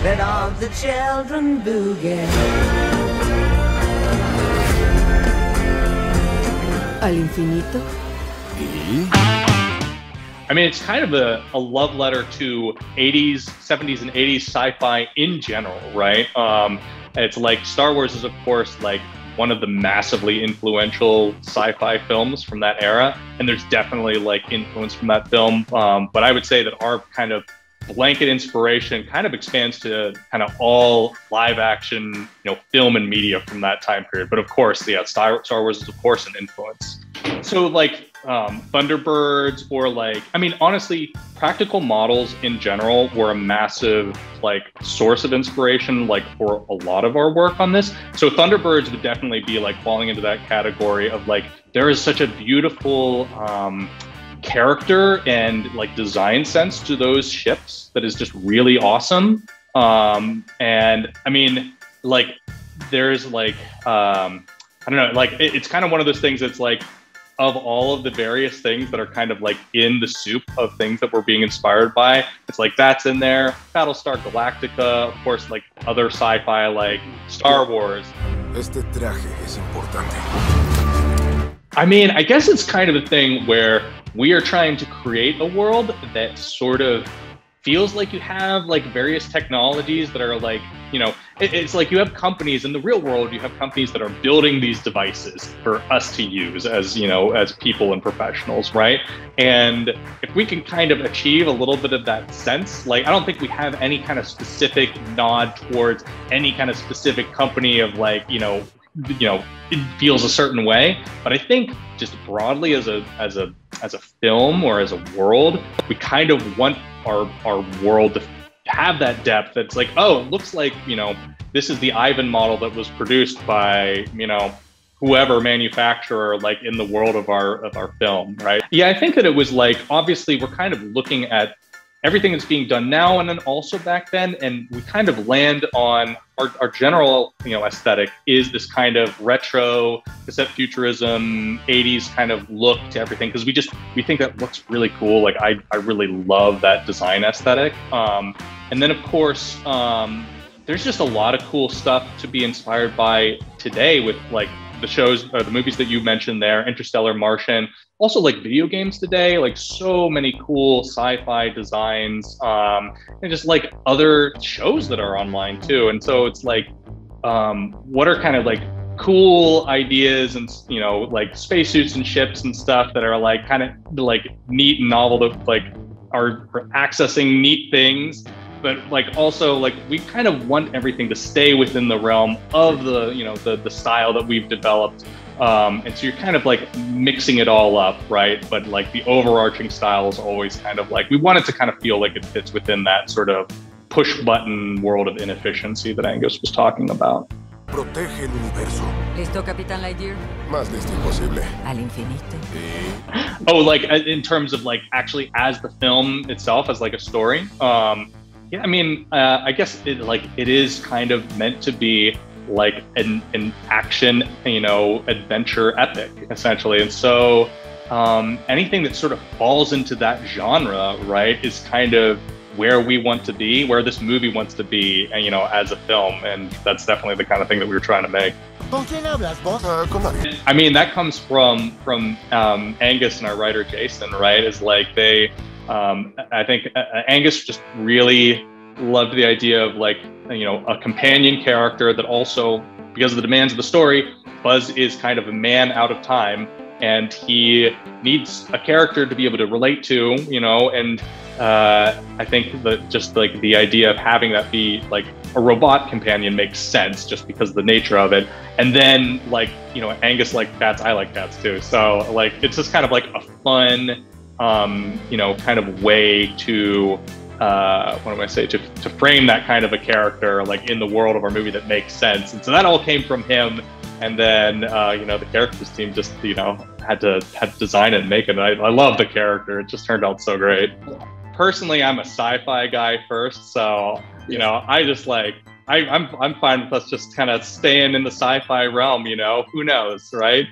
Let all the children boogie. Al infinito. I mean, it's kind of a love letter to 80s, 70s, and 80s sci-fi in general, right? It's like Star Wars is, of course, like one of the massively influential sci-fi films from that era. And there's definitely like influence from that film. But I would say that our kind of blanket inspiration kind of expands to kind of all live action, film and media from that time period. But of course, yeah, Star Wars is, of course, an influence. So like Thunderbirds or like, I mean, honestly, practical models in general were a massive like source of inspiration like for a lot of our work on this. So Thunderbirds would definitely be like falling into that category of like, there is such a beautiful character and like design sense to those ships that is just really awesome. And I mean, like there's like, I don't know, like it's kind of one of those things that's like, of all of the various things that are kind of like in the soup of things that we're being inspired by, it's like that's in there. Battlestar Galactica, of course, like other sci-fi like Star Wars. Este traje es importante. I mean, I guess it's kind of a thing where we are trying to create a world that sort of feels like you have like various technologies that are like, it's like you have companies in the real world, you have companies that are building these devices for us to use as, as people and professionals, right? And if we can kind of achieve a little bit of that sense, like, I don't think we have any kind of specific nod towards any kind of specific company of like, it feels a certain way. But I think just broadly as a film or as a world, we kind of want our world to have that depth. That's like, oh, it looks like, this is the Ivan model that was produced by, whoever manufacturer, like in the world of our film, right? Yeah, I think that it was like, obviously we're kind of looking at everything that's being done now and then also back then, and we kind of land on our general, aesthetic is this kind of retro, cassette futurism, 80s kind of look to everything, because we think that looks really cool. Like I really love that design aesthetic. And then of course, there's just a lot of cool stuff to be inspired by today with like the shows or the movies that you mentioned there, Interstellar, Martian, also like video games today, like so many cool sci-fi designs, and just like other shows that are online too. And so it's like, what are kind of like cool ideas and, like spacesuits and ships and stuff that are like kind of like neat and novel that like are accessing neat things. But like also like we kind of want everything to stay within the realm of the the style that we've developed, and so you're kind of like mixing it all up, right? But like the overarching style is always kind of like we want it to kind of feel like it fits within that sort of push button world of inefficiency that Angus was talking about. Protege el universo. ¿Listo, Capitán Lightyear? Más listo imposible. Al infinito. Oh, like in terms of like actually as the film itself as like a story. Yeah, I mean, I guess it is kind of meant to be like an action, adventure epic, essentially. And so anything that sort of falls into that genre, right, is kind of where we want to be, where this movie wants to be, as a film. And that's definitely the kind of thing that we were trying to make. ¿Con quién hablas, boss? Con nadie. I mean, that comes from Angus and our writer, Jason, right? Is like they... I think Angus just really loved the idea of like, a companion character that also, because of the demands of the story, Buzz is kind of a man out of time and he needs a character to be able to relate to, and I think that just like the idea of having that be like a robot companion makes sense just because of the nature of it. And then like, Angus liked cats, I like cats too. So like, it's just kind of like a fun, kind of way to, to frame that kind of a character, like in the world of our movie that makes sense. And so that all came from him. And then, the characters team just, had to design it and make it. And I love the character. It just turned out so great. Personally, I'm a sci-fi guy first. So, I just like, I'm fine with us just kind of staying in the sci-fi realm, who knows, right?